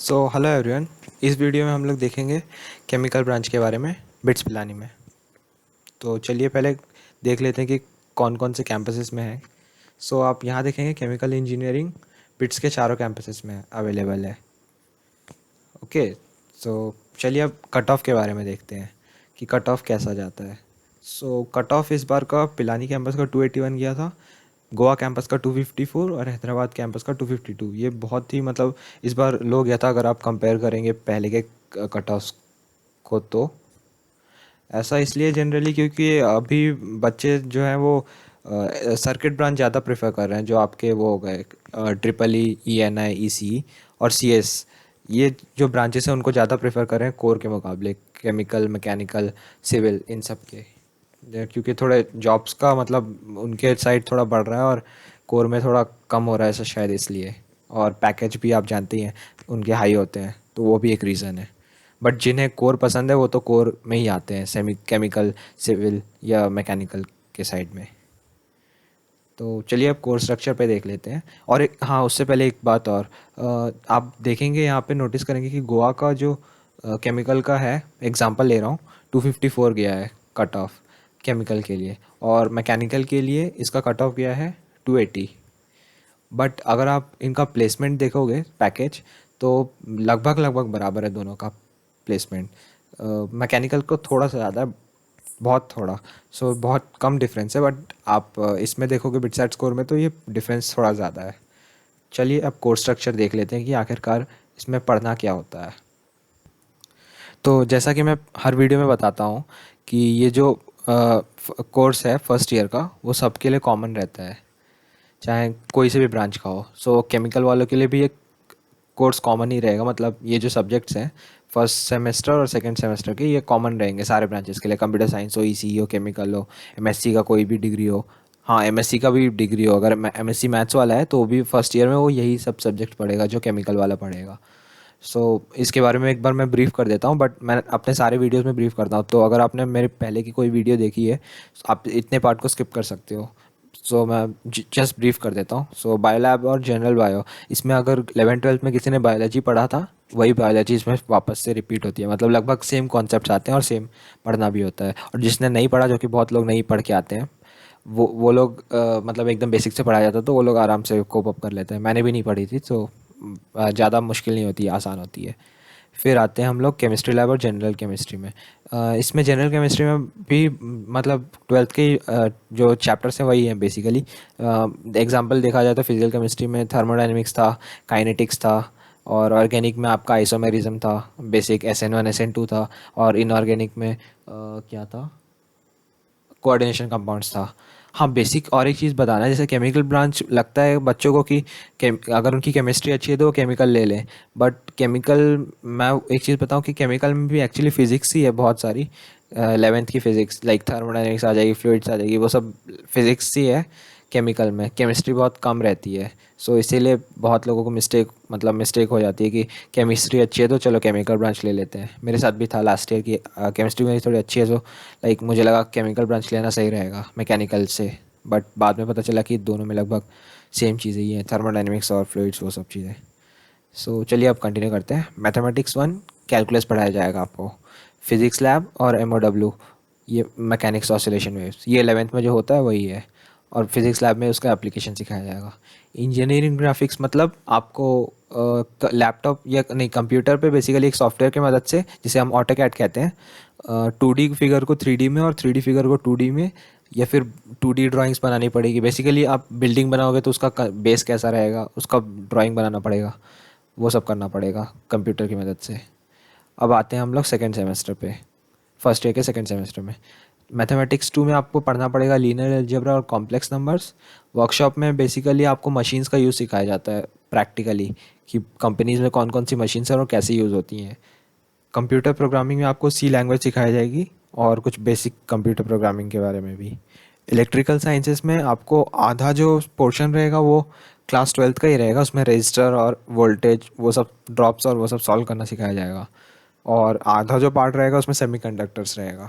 So hello everyone. इस video में हम लोग देखेंगे केमिकल ब्रांच के बारे में बिट्स पिलानी में। तो चलिए पहले देख लेते हैं कि कौन कौन से कैंपसेस में है। सो आप यहाँ देखेंगे केमिकल इंजीनियरिंग बिट्स के चारों कैंपसेस में अवेलेबल है। ओके, सो चलिए अब कट ऑफ के बारे में देखते हैं कि कट ऑफ कैसा जाता है। सो कट ऑफ इस बार का पिलानी कैंपस का 281 गया था, गोवा कैंपस का 254 और हैदराबाद कैंपस का 252। ये बहुत ही मतलब इस बार लो गया था अगर आप कंपेयर करेंगे पहले के कट ऑफ्स को। तो ऐसा इसलिए जनरली क्योंकि अभी बच्चे जो हैं वो सर्किट ब्रांच ज़्यादा प्रेफर कर रहे हैं, जो आपके वो हो गए ट्रिपल ई एन आई ई सी और सी एस। ये जो ब्रांचेस हैं उनको ज़्यादा प्रेफर कर रहे हैं कोर के मुकाबले, केमिकल, मैकेनिकल, सिविल, इन सब के। क्योंकि थोड़े जॉब्स का मतलब उनके साइड थोड़ा बढ़ रहा है और कोर में थोड़ा कम हो रहा है, ऐसा शायद इसलिए। और पैकेज भी आप जानते ही हैं उनके हाई होते हैं, तो वो भी एक रीज़न है। बट जिन्हें कोर पसंद है वो तो कोर में ही आते हैं, सेमी केमिकल, सिविल या मैकेनिकल के साइड में। तो चलिए अब कोर स्ट्रक्चर पे देख लेते हैं। और एक हाँ, उससे पहले एक बात और, आप देखेंगे यहाँ पे नोटिस करेंगे कि गोवा का जो केमिकल का है, एग्जांपल ले रहा हूँ, 254 गया है कट ऑफ केमिकल के लिए, और मैकेनिकल के लिए इसका कट ऑफ गया है 280। बट अगर आप इनका प्लेसमेंट देखोगे पैकेज, तो लगभग लगभग बराबर है दोनों का प्लेसमेंट। मैकेनिकल को थोड़ा सा ज़्यादा है, बहुत थोड़ा। सो बहुत कम डिफरेंस है, बट आप इसमें देखोगे बिटसेट स्कोर में तो ये डिफरेंस थोड़ा ज़्यादा है। चलिए अब कोर्स स्ट्रक्चर देख लेते हैं कि आखिरकार इसमें पढ़ना क्या होता है। तो जैसा कि मैं हर वीडियो में बताता हूँ कि ये जो कोर्स है फर्स्ट ईयर का, वो सबके लिए कॉमन रहता है, चाहे कोई से भी ब्रांच का हो। सो केमिकल वालों के लिए भी एक कोर्स कॉमन ही रहेगा। मतलब ये जो सब्जेक्ट्स हैं फर्स्ट सेमेस्टर और सेकंड सेमेस्टर के, ये कॉमन रहेंगे सारे ब्रांचेस के लिए। कंप्यूटर साइंस हो, ईसी हो, केमिकल हो, एमएससी का कोई भी डिग्री हो। हाँ, एमएससी का भी डिग्री हो, अगर एमएससी मैथ्स वाला है तो वो भी फर्स्ट ईयर में वो यही सब सब्जेक्ट पढ़ेगा जो केमिकल वाला पढ़ेगा। सो इसके बारे में एक बार मैं ब्रीफ कर देता हूँ, बट मैं अपने सारे वीडियोस में ब्रीफ करता हूँ। तो अगर आपने मेरे पहले की कोई वीडियो देखी है, आप इतने पार्ट को स्किप कर सकते हो। सो मैं जस्ट ब्रीफ कर देता हूँ। सो बायोलैब और जनरल बायो, इसमें अगर 11th-12th में किसी ने बायोलॉजी पढ़ा था, वही बायोलॉजी इसमें वापस से रिपीट होती है। मतलब लगभग सेम कॉन्सेप्ट्स आते हैं और सेम पढ़ना भी होता है। और जिसने नहीं पढ़ा, जो कि बहुत लोग नहीं पढ़ के आते हैं, वो लोग मतलब एकदम बेसिक से पढ़ाया जाता है तो वो लोग आराम से कोप अप कर लेते हैं। मैंने भी नहीं पढ़ी थी, तो ज़्यादा मुश्किल नहीं होती है, आसान होती है। फिर आते हैं हम लोग केमिस्ट्री लैब और जनरल केमिस्ट्री में। इसमें जनरल केमिस्ट्री में भी मतलब 12th के जो चैप्टर्स हैं वही हैं बेसिकली। एग्जांपल देखा जाए तो फिजिकल केमिस्ट्री में थर्मोडायनेमिक्स था, काइनेटिक्स था, और ऑर्गेनिक में आपका आइसोमेरिज्म था, बेसिक SN1 SN2 था, और इनऑर्गेनिक में क्या था, कोऑर्डिनेशन कंपाउंड्स था। हाँ, बेसिक और एक चीज़ बताना है, जैसे केमिकल ब्रांच लगता है बच्चों को कि अगर उनकी केमिस्ट्री अच्छी है तो वो केमिकल ले लें। बट केमिकल, मैं एक चीज़ बताऊँ कि केमिकल में भी एक्चुअली फ़िज़िक्स ही है बहुत सारी। 11th की फ़िज़िक्स लाइक थर्मोडायनेमिक्स आ जाएगी, फ्लूइड्स आ जाएगी, वो सब फ़िज़िक्स ही है। केमिकल में केमिस्ट्री बहुत कम रहती है। सो इसीलिए बहुत लोगों को मिस्टेक हो जाती है कि केमिस्ट्री अच्छी है तो चलो केमिकल ब्रांच ले लेते हैं। मेरे साथ भी था लास्ट ईयर की, केमिस्ट्री मेरी थोड़ी अच्छी है, तो लाइक मुझे लगा केमिकल ब्रांच लेना सही रहेगा मैकेनिकल से। बट बाद में पता चला कि दोनों में लगभग सेम चीज़ें ही हैं, थर्मोडायनेमिक्स और फ्लूइड्स, वो सब चीज़ें। सो चलिए अब कंटिन्यू करते हैं। मैथमेटिक्स 1 कैलकुलस पढ़ाया जाएगा आपको। फिजिक्स लैब और MOW, ये मैकेनिक्स ऑसिलेशन वेव्स, ये 11th में जो होता है वही है। और फिजिक्स लैब में उसका एप्लीकेशन सिखाया जाएगा। इंजीनियरिंग ग्राफिक्स मतलब आपको लैपटॉप या नहीं, कंप्यूटर पे बेसिकली एक सॉफ्टवेयर की मदद से, जिसे हम ऑटोकैड कहते हैं, 2D फिगर को 3D में और 3D फिगर को 2D में, या फिर 2D ड्राइंग्स बनानी पड़ेगी। बेसिकली आप बिल्डिंग बनाओगे तो उसका बेस कैसा रहेगा, उसका ड्राइंग बनाना पड़ेगा, वो सब करना पड़ेगा कंप्यूटर की मदद से। अब आते हैं हम लोग सेकेंड सेमेस्टर पे, फर्स्ट ईयर के सेकेंड सेमेस्टर में। मैथमेटिक्स 2 में आपको पढ़ना पड़ेगा लीनियर अलजेब्रा और कॉम्प्लेक्स नंबर्स। वर्कशॉप में बेसिकली आपको मशीन्स का यूज़ सिखाया जाता है प्रैक्टिकली, कि कंपनीज़ में कौन कौन सी मशीन्स हैं और कैसे यूज़ होती हैं। कंप्यूटर प्रोग्रामिंग में आपको C लैंग्वेज सिखाई जाएगी और कुछ बेसिक कंप्यूटर प्रोग्रामिंग के बारे में भी। इलेक्ट्रिकल साइंसेस में आपको आधा जो पोर्शन रहेगा वो क्लास 12th का ही रहेगा, उसमें रजिस्टर और वोल्टेज, वो सब ड्रॉप्स और वो सब सॉल्व करना सिखाया जाएगा। और आधा जो पार्ट रहेगा उसमें सेमीकंडक्टर्स रहेगा।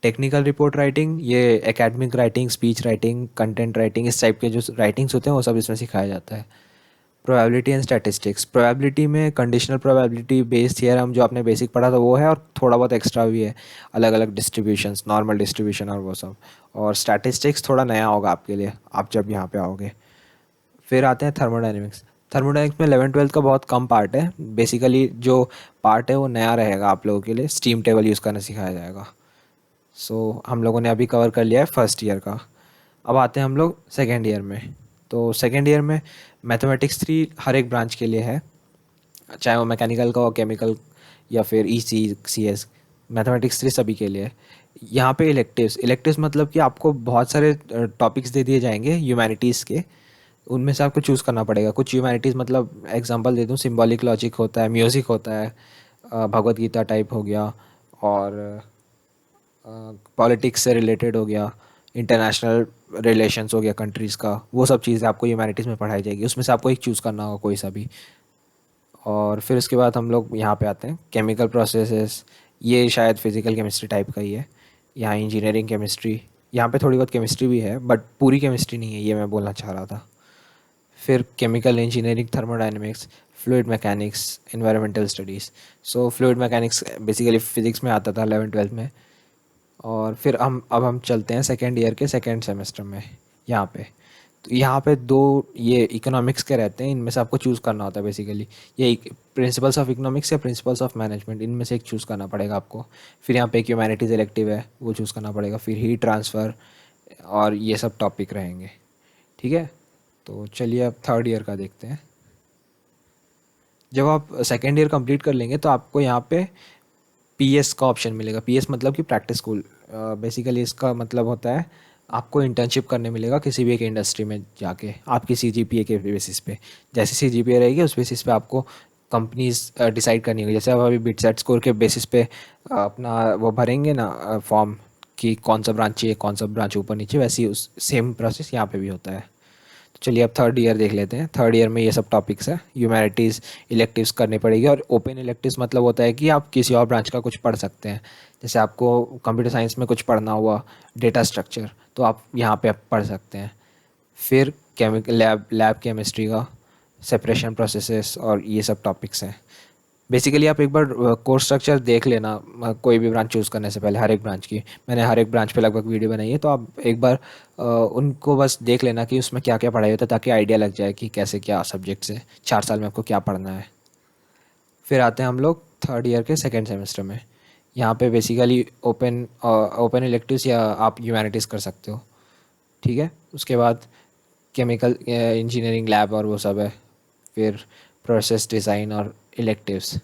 टेक्निकल रिपोर्ट राइटिंग, ये academic writing, speech writing, content writing, इस टाइप के जो राइटिंग्स होते हैं वो सब इसमें सिखाया जाता है। Probability and statistics. प्रोबेबिलिटी में कंडीशनल प्रोबेबिलिटी बेस्ड थियरम जो आपने बेसिक पढ़ा था वो है, और थोड़ा बहुत एक्स्ट्रा भी है, अलग अलग डिस्ट्रीब्यूशंस, नॉर्मल डिस्ट्रीब्यूशन और वो सब। और स्टैटिस्टिक्स थोड़ा नया होगा आपके लिए आप जब यहाँ पे आओगे। फिर आते हैं थर्मोडाइनमिक्स। थर्मोडाइनमिक्स में 11th-12 का बहुत कम पार्ट है, बेसिकली जो पार्ट है वो नया रहेगा आप लोगों के लिए, स्टीम टेबल यूज़ करना सिखाया जाएगा। हम लोगों ने अभी कवर कर लिया है फर्स्ट ईयर का। अब आते हैं हम लोग सेकेंड ईयर में। तो सेकेंड ईयर में मैथमेटिक्स 3 हर एक ब्रांच के लिए है, चाहे वो मैकेनिकल का हो, केमिकल या फिर EC CS। मैथमेटिक्स 3 सभी के लिए है। यहाँ पे इलेक्टिव्स मतलब कि आपको बहुत सारे टॉपिक्स दे दिए जाएंगे ह्यूमैनिटीज़ के, उनमें से आपको चूज़ करना पड़ेगा। कुछ ह्यूमैनिटीज़ मतलब एग्जांपल दे दूँ, सिंबॉलिक लॉजिक होता है, म्यूज़िक होता है, भगवत गीता टाइप हो गया, और पॉलिटिक्स से रिलेटेड हो गया, इंटरनेशनल रिलेशंस हो गया कंट्रीज़ का, वो सब चीज़ें आपको ह्यूमैनिटीज़ में पढ़ाई जाएगी। उसमें से आपको एक चूज़ करना होगा कोई सा भी। और फिर उसके बाद हम लोग यहाँ पे आते हैं केमिकल प्रोसेसेस। ये शायद फिज़िकल केमिस्ट्री टाइप का ही है। यहाँ इंजीनियरिंग केमिस्ट्री, यहाँ पे थोड़ी बहुत केमिस्ट्री भी है बट पूरी केमिस्ट्री नहीं है, ये मैं बोलना चाह रहा था। फिर chemical engineering, thermodynamics, fluid mechanics, environmental studies. Fluid mechanics basically physics में आता था 11th-12 में। और फिर अब हम चलते हैं सेकेंड ईयर के सेकेंड सेमेस्टर में। यहाँ पे तो यहाँ पे दो ये इकोनॉमिक्स के रहते हैं, इनमें से आपको चूज़ करना होता है बेसिकली। ये प्रिंसिपल्स ऑफ इकोनॉमिक्स या प्रिंसिपल्स ऑफ मैनेजमेंट, इनमें से एक चूज़ करना पड़ेगा आपको। फिर यहाँ पे एक ह्यूमैनिटीज़ इलेक्टिव है, वो चूज़ करना पड़ेगा। फिर हीट ट्रांसफ़र और ये सब टॉपिक रहेंगे। ठीक है, तो चलिए अब थर्ड ईयर का देखते हैं। जब आप सेकेंड ईयर कंप्लीट कर लेंगे तो आपको यहाँ पे PS का ऑप्शन मिलेगा। PS मतलब कि प्रैक्टिस स्कूल। बेसिकली इसका मतलब होता है आपको इंटर्नशिप करने मिलेगा किसी भी एक इंडस्ट्री में जाके, आपकी CGPA के बेसिस पे। जैसे CGPA रहेगी उस बेसिस पे आपको कंपनीज डिसाइड करनी होगी। जैसे आप अभी बिटसेट स्कोर के बेसिस पे अपना वो भरेंगे ना फॉर्म, कि कौन सा ब्रांच चाहिए, कौन सा ब्रांच ऊपर नीचे, वैसे ही उस सेम प्रोसेस यहाँ पे भी होता है। तो चलिए अब थर्ड ईयर देख लेते हैं। थर्ड ईयर में ये सब टॉपिक्स है। ह्यूमैनिटीज़ इलेक्टिव्स करनी पड़ेगी, और ओपन इलेक्टिव्स मतलब होता है कि आप किसी और ब्रांच का कुछ पढ़ सकते हैं। जैसे आपको कंप्यूटर साइंस में कुछ पढ़ना हुआ, डेटा स्ट्रक्चर, तो आप यहाँ पे आप पढ़ सकते हैं। फिर केमिकल लैब केमिस्ट्री का सेपरेशन प्रोसेसेस और ये सब टॉपिक्स हैं। बेसिकली आप एक बार कोर्स स्ट्रक्चर देख लेना कोई भी ब्रांच चूज़ करने से पहले, हर एक ब्रांच की। मैंने हर एक ब्रांच पे लगभग वीडियो बनाई है, तो आप एक बार उनको बस देख लेना कि उसमें क्या क्या पढ़ाई होता है, ताकि आइडिया लग जाए कि कैसे क्या सब्जेक्ट्स है, 4 साल में आपको क्या पढ़ना है। फिर आते हैं हम लोग थर्ड ईयर के सेकेंड सेमेस्टर में। यहाँ पे बेसिकली ओपन इलेक्टिव्स या आप ह्यूमैनिटीज़ कर सकते हो। ठीक है, उसके बाद केमिकल इंजीनियरिंग लैब और वो सब है। फिर प्रोसेस डिज़ाइन और इलेक्टिव्स।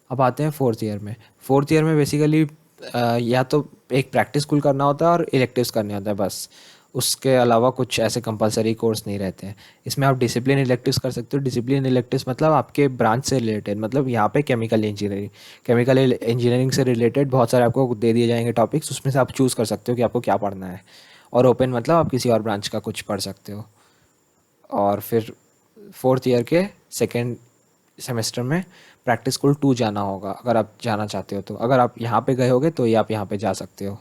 अब आते हैं फोर्थ ईयर में। फोर्थ ईयर में बेसिकली या तो एक प्रैक्टिस स्कूल करना होता है और इलेक्टिव्स करने होता है बस। उसके अलावा कुछ ऐसे कंपलसरी कोर्स नहीं रहते हैं। इसमें आप डिसिप्लिन इलेक्टिव्स कर सकते हो। डिसिप्लिन इलेक्टिव्स मतलब आपके ब्रांच से रिलेटेड, मतलब यहाँ पे केमिकल इंजीनियरिंग से रिलेटेड बहुत सारे आपको दे दिए जाएंगे टॉपिक्स, उसमें से आप चूज़ कर सकते हो कि आपको क्या पढ़ना है। और ओपन मतलब आप किसी और ब्रांच का कुछ पढ़ सकते हो। और फिर फोर्थ ईयर के सेकेंड सेमेस्टर में प्रैक्टिस स्कूल 2 जाना होगा, अगर आप जाना चाहते हो तो। अगर आप यहाँ पे गए होगे तो ये आप यहाँ पे जा सकते हो।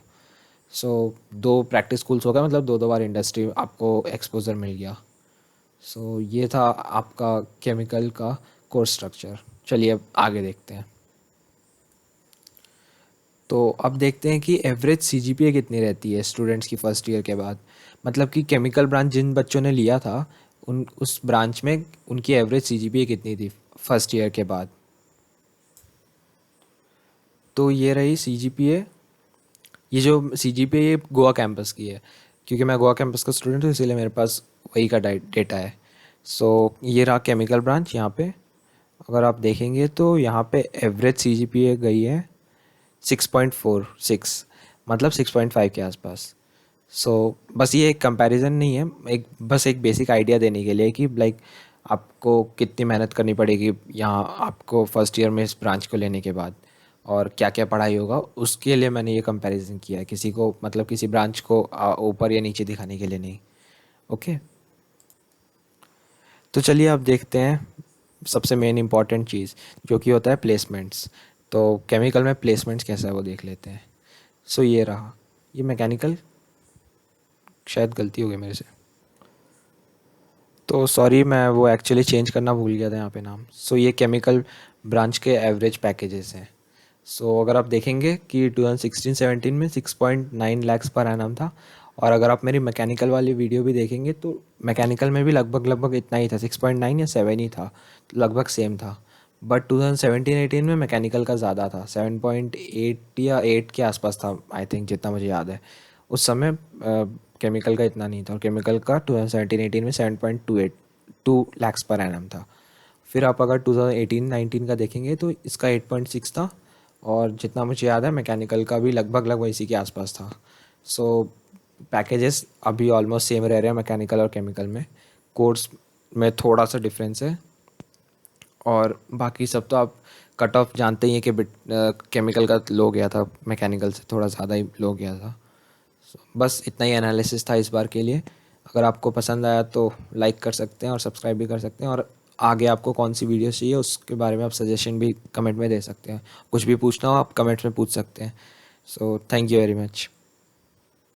2 प्रैक्टिस स्कूल्स हो गए, मतलब 2-2 बार इंडस्ट्री आपको एक्सपोजर मिल गया। ये था आपका केमिकल का कोर्स स्ट्रक्चर। चलिए अब आगे देखते हैं। तो अब देखते हैं कि एवरेज CGPA कितनी रहती है स्टूडेंट्स की फर्स्ट ईयर के बाद। मतलब कि केमिकल ब्रांच जिन बच्चों ने लिया था उन उस ब्रांच में उनकी एवरेज CGPA कितनी थी फर्स्ट ईयर के बाद। तो ये रही CGPA। ये जो CGPA ये गोवा कैंपस की है, क्योंकि मैं गोवा कैंपस का स्टूडेंट हूँ इसीलिए मेरे पास वही का डेटा है। ये रहा केमिकल ब्रांच। यहाँ पे अगर आप देखेंगे तो यहाँ पे एवरेज CGPA गई है 6.46, मतलब 6.5 के आसपास। बस ये एक कंपैरिजन नहीं है, बस एक बेसिक आइडिया देने के लिए कि लाइक आपको कितनी मेहनत करनी पड़ेगी यहाँ आपको फर्स्ट ईयर में इस ब्रांच को लेने के बाद, और क्या क्या पढ़ाई होगा, उसके लिए मैंने ये कंपैरिजन किया है। किसी को मतलब किसी ब्रांच को ऊपर या नीचे दिखाने के लिए नहीं। ओके, तो चलिए अब देखते हैं सबसे मेन इम्पॉर्टेंट चीज़, जो कि होता है प्लेसमेंट्स। तो केमिकल में प्लेसमेंट्स कैसा है वो देख लेते हैं। ये रहा, ये मैकेनिकल, शायद गलती हो गई मेरे से। तो सॉरी, मैं वो एक्चुअली चेंज करना भूल गया था यहाँ पे नाम। सो ये केमिकल ब्रांच के एवरेज पैकेजेस हैं। सो अगर आप देखेंगे कि 2016-17 में 6.9 लैक्स पर एनम था, और अगर आप मेरी मैकेनिकल वाली वीडियो भी देखेंगे तो मैकेनिकल में भी लगभग लगभग इतना ही था, 6.9 या 7 ही था, लगभग सेम था। बट 2017-18 में मैकेनिकल का ज़्यादा था, 7.8 या 8 के आसपास था आई थिंक, जितना मुझे याद है। उस समय केमिकल का इतना नहीं था, और केमिकल का 2017-18 में 7.28 2 लैक्स पर एनम था। फिर आप अगर 2018-19 का देखेंगे तो इसका 8.6 था, और जितना मुझे याद है मैकेनिकल का भी लगभग लगभग इसी के आसपास था। सो पैकेजेस अभी ऑलमोस्ट सेम रह रहे हैं मैकेनिकल और केमिकल में, कोर्स में थोड़ा सा डिफरेंस है, और बाकी सब तो आप कट ऑफ जानते ही हैं कि केमिकल का लो गया था, मैकेनिकल से थोड़ा ज़्यादा ही लो गया था। बस इतना ही एनालिसिस था इस बार के लिए। अगर आपको पसंद आया तो लाइक कर सकते हैं और सब्सक्राइब भी कर सकते हैं, और आगे आपको कौन सी वीडियोस चाहिए उसके बारे में आप सजेशन भी कमेंट में दे सकते हैं। कुछ भी पूछना हो आप कमेंट्स में पूछ सकते हैं। So thank you very much.